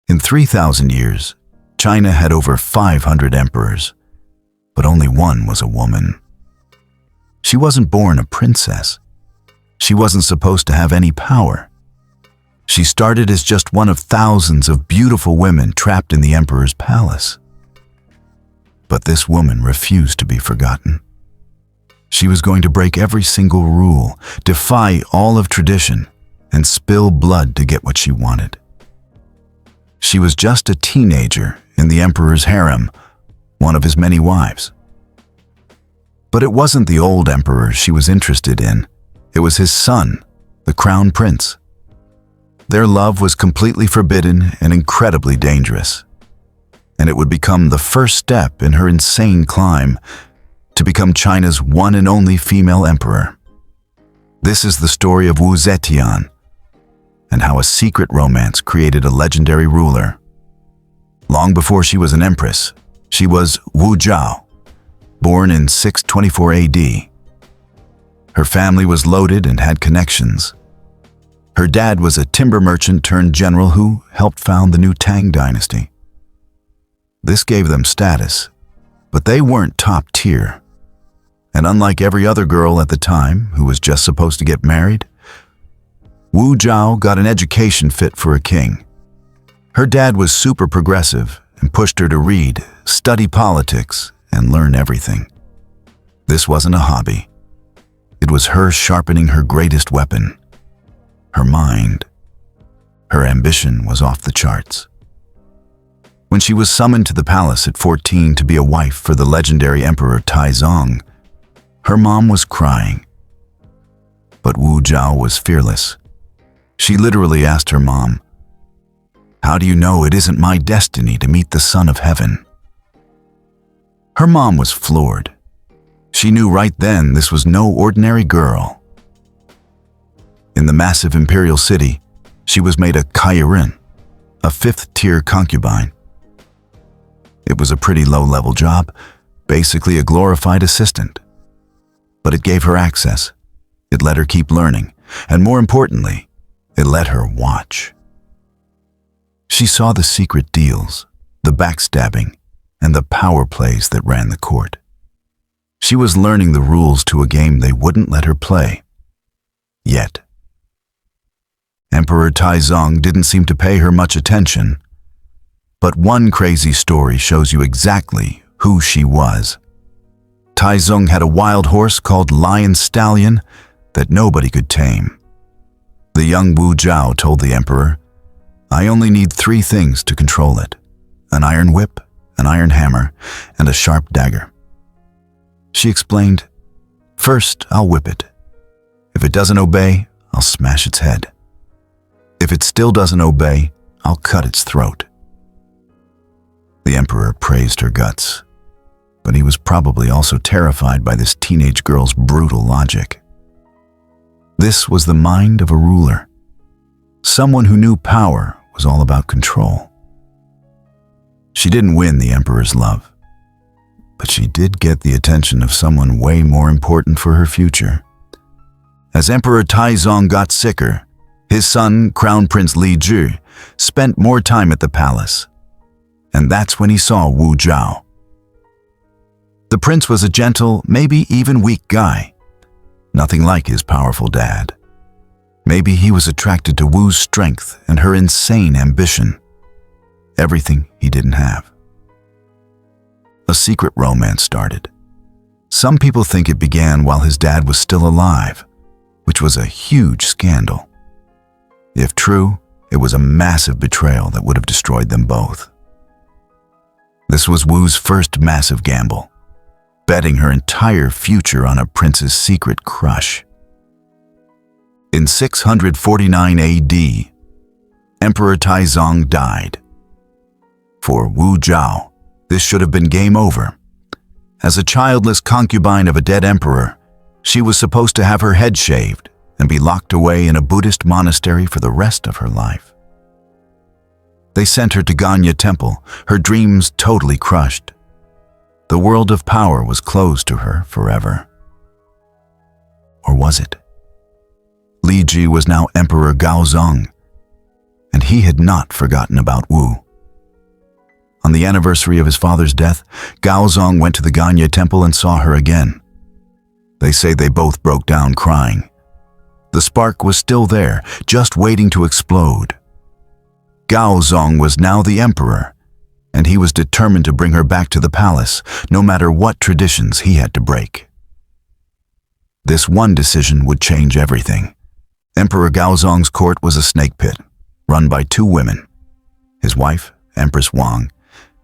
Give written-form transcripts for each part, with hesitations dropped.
In 3,000 years, China had over 500 emperors, but only one was a woman. She wasn't born a princess. She wasn't supposed to have any power. She started as just one of thousands of beautiful women trapped in the emperor's palace. But this woman refused to be forgotten. She was going to break every single rule, defy all of tradition, and spill blood to get what she wanted. She was just a teenager in the emperor's harem, one of his many wives. But it wasn't the old emperor she was interested in. It was his son, the crown prince. Their love was completely forbidden and incredibly dangerous. And it would become the first step in her insane climb to become China's one and only female emperor. This is the story of Wu Zetian, and how a secret romance created a legendary ruler. Long before she was an empress, she was Wu Zhao, born in 624 AD. Her family was loaded and had connections. Her dad was a timber merchant turned general who helped found the new Tang Dynasty. This gave them status, but they weren't top tier. And unlike every other girl at the time who was just supposed to get married, Wu Zhao got an education fit for a king. Her dad was super progressive and pushed her to read, study politics, and learn everything. This wasn't a hobby. It was her sharpening her greatest weapon, her mind. Her ambition was off the charts. When she was summoned to the palace at 14 to be a wife for the legendary Emperor Taizong, her mom was crying. But Wu Zhao was fearless. She literally asked her mom, "How do you know it isn't my destiny to meet the Son of Heaven?" Her mom was floored. She knew right then this was no ordinary girl. In the massive imperial city, she was made a kairin, a fifth-tier concubine. It was a pretty low-level job, basically a glorified assistant. But it gave her access. It let her keep learning, and more importantly, it let her watch. She saw the secret deals, the backstabbing, and the power plays that ran the court. She was learning the rules to a game they wouldn't let her play. Yet. Emperor Taizong didn't seem to pay her much attention. But one crazy story shows you exactly who she was. Taizong had a wild horse called Lion Stallion that nobody could tame. The young Wu Zhao told the emperor, "I only need 3 things to control it: an iron whip, an iron hammer, and a sharp dagger." She explained, "First, I'll whip it. If it doesn't obey, I'll smash its head. If it still doesn't obey, I'll cut its throat." The emperor praised her guts, but he was probably also terrified by this teenage girl's brutal logic. This was the mind of a ruler, someone who knew power was all about control. She didn't win the emperor's love, but she did get the attention of someone way more important for her future. As Emperor Taizong got sicker, his son, Crown Prince Li Zhi, spent more time at the palace. And that's when he saw Wu Zhao. The prince was a gentle, maybe even weak guy. Nothing like his powerful dad. Maybe he was attracted to Wu's strength and her insane ambition. Everything he didn't have. A secret romance started. Some people think it began while his dad was still alive, which was a huge scandal. If true, it was a massive betrayal that would have destroyed them both. This was Wu's first massive gamble, betting her entire future on a prince's secret crush. In 649 AD, Emperor Taizong died. For Wu Zhao, this should have been game over. As a childless concubine of a dead emperor, she was supposed to have her head shaved and be locked away in a Buddhist monastery for the rest of her life. They sent her to Ganya Temple, her dreams totally crushed. The world of power was closed to her forever. Or was it? Li Ji was now Emperor Gaozong, and he had not forgotten about Wu. On the anniversary of his father's death, Gaozong went to the Ganya temple and saw her again. They say they both broke down crying. The spark was still there, just waiting to explode. Gaozong was now the emperor, and he was determined to bring her back to the palace, no matter what traditions he had to break. This one decision would change everything. Emperor Gaozong's court was a snake pit, run by two women, his wife, Empress Wang,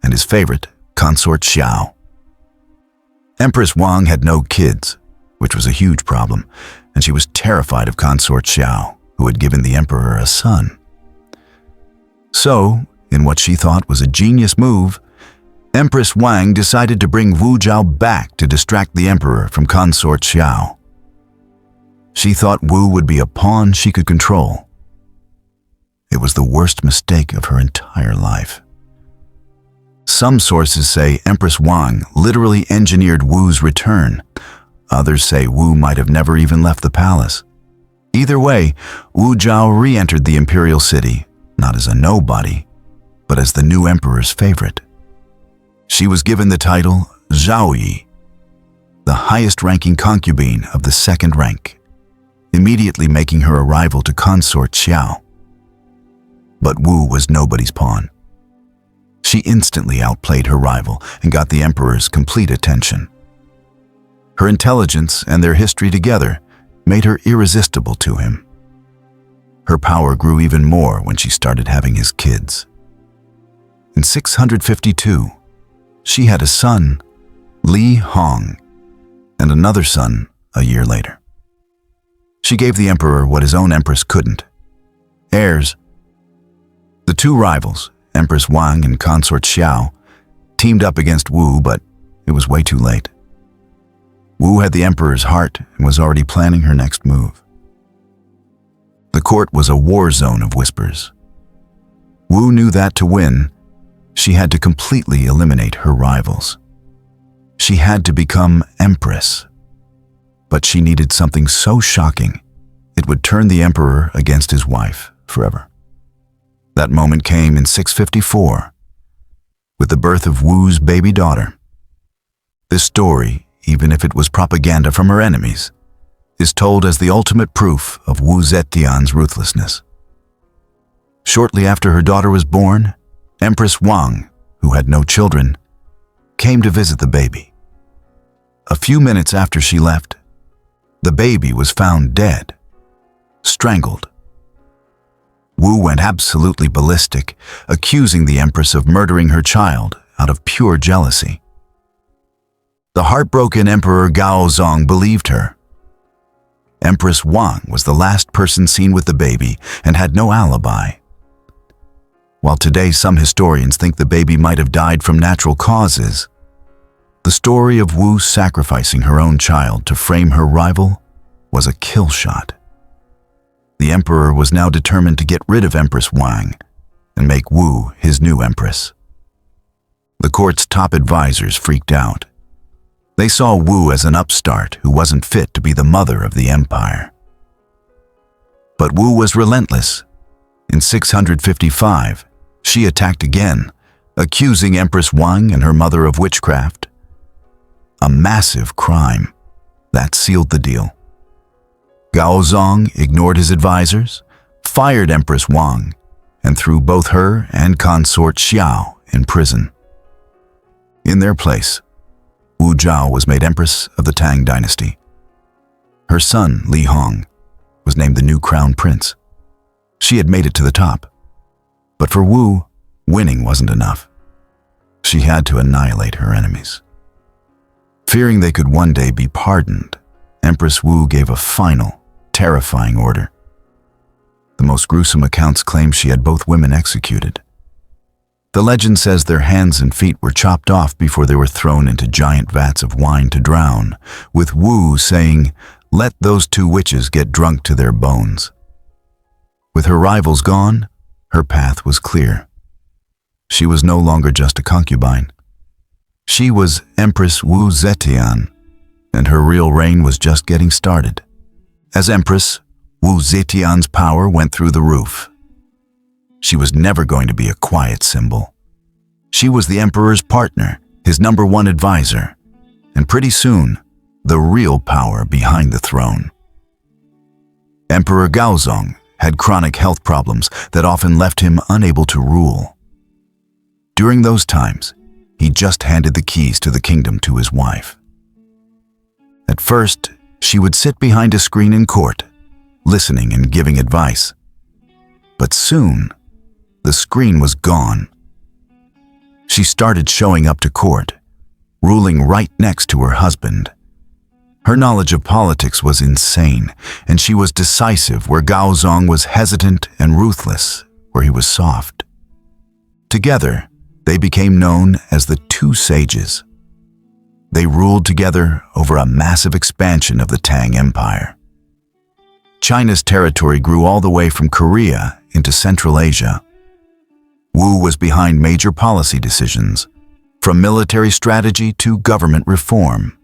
and his favorite, consort Xiao. Empress Wang had no kids, which was a huge problem, and she was terrified of consort Xiao, who had given the emperor a son. So, in what she thought was a genius move, Empress Wang decided to bring Wu Zhao back to distract the emperor from consort Xiao. She thought Wu would be a pawn she could control. It was the worst mistake of her entire life. Some sources say Empress Wang literally engineered Wu's return. Others say Wu might have never even left the palace. Either way, Wu Zhao re-entered the imperial city, not as a nobody, but as the new emperor's favorite. She was given the title Zhaoyi, the highest-ranking concubine of the second rank, immediately making her a rival to consort Xiao. But Wu was nobody's pawn. She instantly outplayed her rival and got the emperor's complete attention. Her intelligence and their history together made her irresistible to him. Her power grew even more when she started having his kids. In 652, she had a son, Li Hong, and another son a year later. She gave the emperor what his own empress couldn't: heirs. The two rivals, Empress Wang and consort Xiao, teamed up against Wu, but it was way too late. Wu had the emperor's heart and was already planning her next move. The court was a war zone of whispers. Wu knew that to win, she had to completely eliminate her rivals. She had to become Empress. But she needed something so shocking, it would turn the emperor against his wife forever. That moment came in 654, with the birth of Wu's baby daughter. This story, even if it was propaganda from her enemies, is told as the ultimate proof of Wu Zetian's ruthlessness. Shortly after her daughter was born, Empress Wang, who had no children, came to visit the baby. A few minutes after she left, the baby was found dead, strangled. Wu went absolutely ballistic, accusing the empress of murdering her child out of pure jealousy. The heartbroken Emperor Gaozong believed her. Empress Wang was the last person seen with the baby and had no alibi. While today some historians think the baby might have died from natural causes, the story of Wu sacrificing her own child to frame her rival was a kill shot. The emperor was now determined to get rid of Empress Wang and make Wu his new empress. The court's top advisors freaked out. They saw Wu as an upstart who wasn't fit to be the mother of the empire. But Wu was relentless. In 655, she attacked again, accusing Empress Wang and her mother of witchcraft. A massive crime. That sealed the deal. Gaozong ignored his advisors, fired Empress Wang, and threw both her and consort Xiao in prison. In their place, Wu Zhao was made Empress of the Tang Dynasty. Her son, Li Hong, was named the new crown prince. She had made it to the top. But for Wu, winning wasn't enough. She had to annihilate her enemies. Fearing they could one day be pardoned, Empress Wu gave a final, terrifying order. The most gruesome accounts claim she had both women executed. The legend says their hands and feet were chopped off before they were thrown into giant vats of wine to drown, with Wu saying, "Let those two witches get drunk to their bones." With her rivals gone, her path was clear. She was no longer just a concubine. She was Empress Wu Zetian, and her real reign was just getting started. As Empress, Wu Zetian's power went through the roof. She was never going to be a quiet symbol. She was the emperor's partner, his #1 advisor, and pretty soon, the real power behind the throne. Emperor Gaozong had chronic health problems that often left him unable to rule. During those times, he just handed the keys to the kingdom to his wife. At first, she would sit behind a screen in court, listening and giving advice. But soon, the screen was gone. She started showing up to court, ruling right next to her husband. Her knowledge of politics was insane, and she was decisive where Gaozong was hesitant and ruthless where he was soft. Together, they became known as the Two Sages. They ruled together over a massive expansion of the Tang Empire. China's territory grew all the way from Korea into Central Asia. Wu was behind major policy decisions, from military strategy to government reform.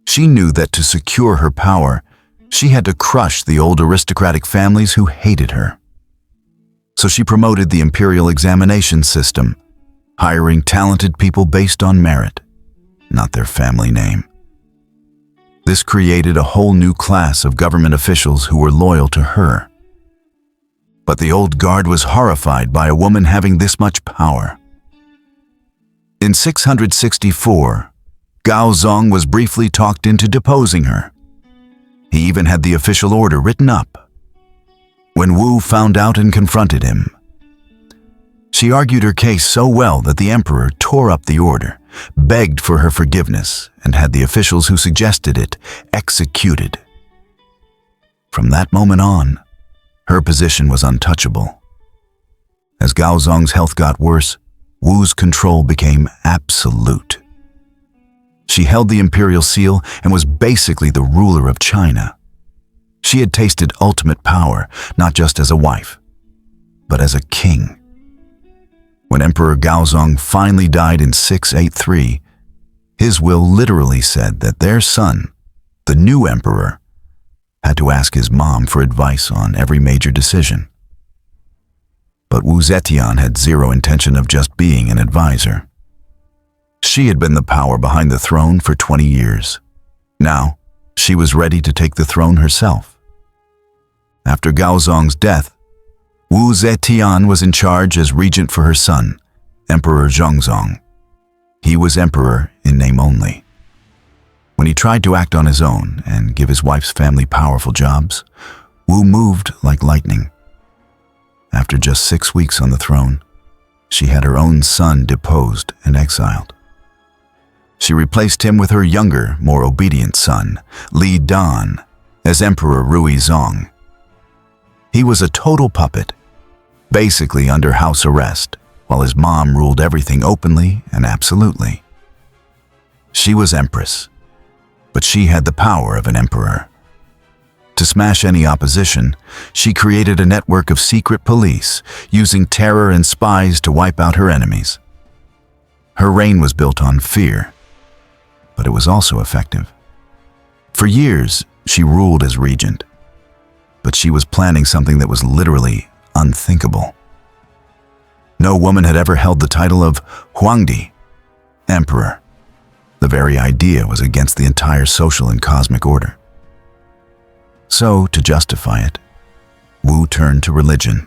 She knew that to secure her power, she had to crush the old aristocratic families who hated her. So she promoted the imperial examination system, hiring talented people based on merit, not their family name. This created a whole new class of government officials who were loyal to her. But the old guard was horrified by a woman having this much power. In 664, Gaozong was briefly talked into deposing her. He even had the official order written up. When Wu found out and confronted him, she argued her case so well that the emperor tore up the order, begged for her forgiveness, and had the officials who suggested it executed. From that moment on, her position was untouchable. As Gaozong's health got worse, Wu's control became absolute. She held the imperial seal and was basically the ruler of China. She had tasted ultimate power, not just as a wife, but as a king. When Emperor Gaozong finally died in 683, his will literally said that their son, the new emperor, had to ask his mom for advice on every major decision. But Wu Zetian had zero intention of just being an advisor. She had been the power behind the throne for 20 years. Now, she was ready to take the throne herself. After Gaozong's death, Wu Zetian was in charge as regent for her son, Emperor Zhongzong. He was emperor in name only. When he tried to act on his own and give his wife's family powerful jobs, Wu moved like lightning. After just 6 weeks on the throne, she had her own son deposed and exiled. She replaced him with her younger, more obedient son, Li Dan, as Emperor Ruizong. He was a total puppet, basically under house arrest, while his mom ruled everything openly and absolutely. She was Empress, but she had the power of an emperor. To smash any opposition, she created a network of secret police, using terror and spies to wipe out her enemies. Her reign was built on fear, but it was also effective. For years, she ruled as regent, but she was planning something that was literally unthinkable. No woman had ever held the title of Huangdi, emperor. The very idea was against the entire social and cosmic order. So, to justify it, Wu turned to religion.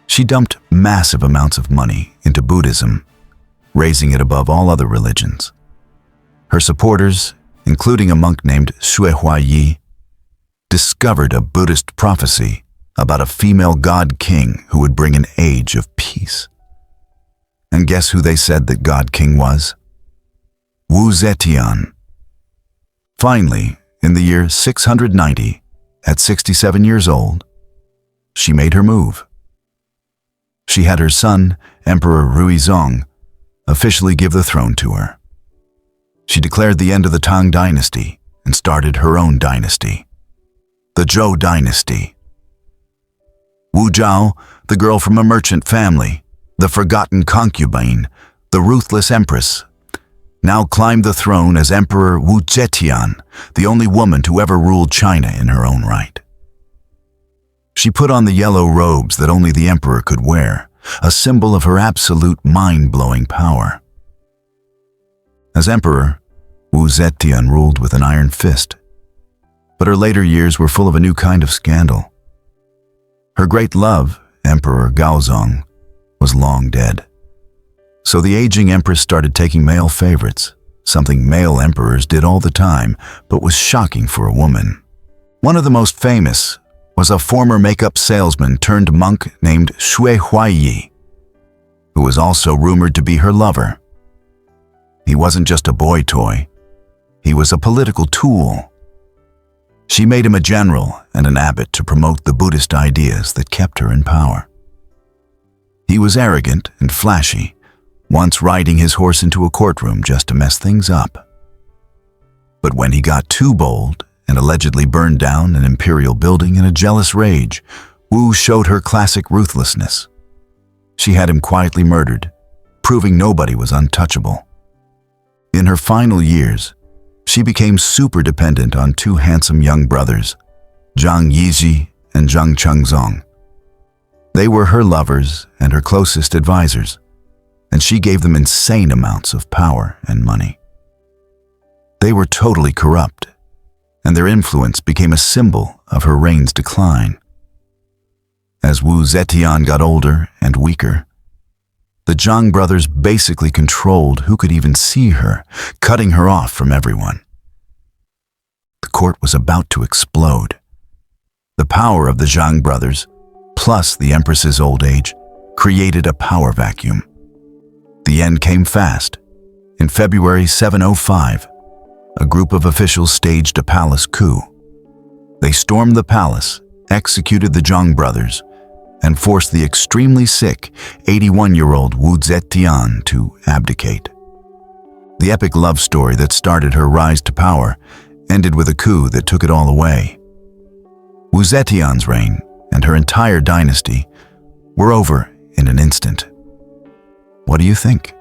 She dumped massive amounts of money into Buddhism, raising it above all other religions. Her supporters, including a monk named Shui Huayi, discovered a Buddhist prophecy about a female god king who would bring an age of peace. And guess who they said that god king was? Wu Zetian. Finally, in the year 690, at 67 years old, she made her move. She had her son, Emperor Ruizong, officially give the throne to her. She declared the end of the Tang Dynasty and started her own dynasty, the Zhou Dynasty. Wu Zhao, the girl from a merchant family, the forgotten concubine, the ruthless Empress, now climbed the throne as Emperor Wu Zetian, the only woman to ever rule China in her own right. She put on the yellow robes that only the emperor could wear, a symbol of her absolute mind-blowing power. As emperor, Wu Zetian ruled with an iron fist, but her later years were full of a new kind of scandal. Her great love, Emperor Gaozong, was long dead. So the aging empress started taking male favorites, something male emperors did all the time, but was shocking for a woman. One of the most famous was a former makeup salesman turned monk named Shui Huaiyi, who was also rumored to be her lover. He wasn't just a boy toy, he was a political tool. She made him a general and an abbot to promote the Buddhist ideas that kept her in power. He was arrogant and flashy, once riding his horse into a courtroom just to mess things up. But when he got too bold and allegedly burned down an imperial building in a jealous rage, Wu showed her classic ruthlessness. She had him quietly murdered, proving nobody was untouchable. In her final years, she became super dependent on two handsome young brothers, Zhang Yizhi and Zhang Chengzong. They were her lovers and her closest advisors, and she gave them insane amounts of power and money. They were totally corrupt, and their influence became a symbol of her reign's decline. As Wu Zetian got older and weaker, the Zhang brothers basically controlled who could even see her, cutting her off from everyone. The court was about to explode. The power of the Zhang brothers, plus the Empress's old age, created a power vacuum. The end came fast. In February 705, a group of officials staged a palace coup. They stormed the palace, executed the Zhang brothers, and forced the extremely sick 81-year-old Wu Zetian to abdicate. The epic love story that started her rise to power ended with a coup that took it all away. Wu Zetian's reign and her entire dynasty were over in an instant. What do you think?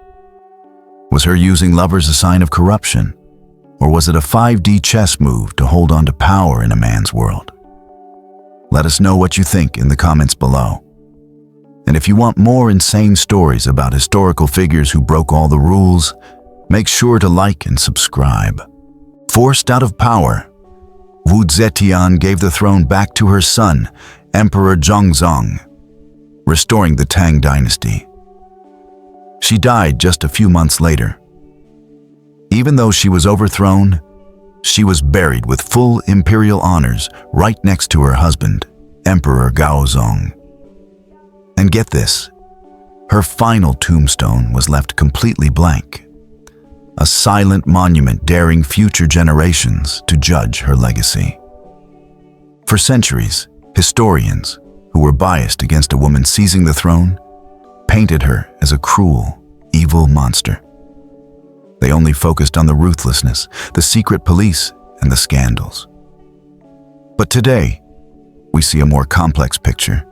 Was her using lovers a sign of corruption, or was it a 5D chess move to hold on to power in a man's world? Let us know what you think in the comments below. And if you want more insane stories about historical figures who broke all the rules, make sure to like and subscribe. Forced out of power, Wu Zetian gave the throne back to her son, Emperor Zhongzong, restoring the Tang Dynasty. She died just a few months later. Even though she was overthrown, she was buried with full imperial honors right next to her husband, Emperor Gaozong. And get this, her final tombstone was left completely blank, a silent monument daring future generations to judge her legacy. For centuries, historians, who were biased against a woman seizing the throne, painted her as a cruel, evil monster. They only focused on the ruthlessness, the secret police, and the scandals. But today, we see a more complex picture.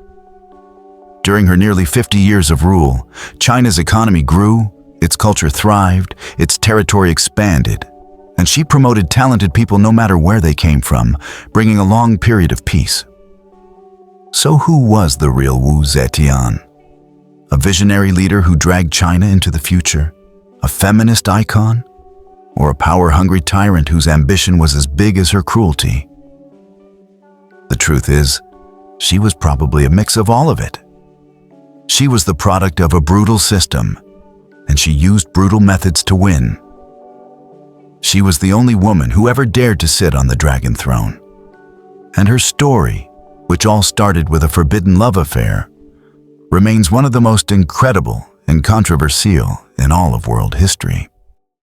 During her nearly 50 years of rule, China's economy grew, its culture thrived, its territory expanded, and she promoted talented people no matter where they came from, bringing a long period of peace. So who was the real Wu Zetian? A visionary leader who dragged China into the future? A feminist icon? Or a power-hungry tyrant whose ambition was as big as her cruelty? The truth is, she was probably a mix of all of it. She was the product of a brutal system, and she used brutal methods to win. She was the only woman who ever dared to sit on the dragon throne. And her story, which all started with a forbidden love affair, remains one of the most incredible and controversial in all of world history.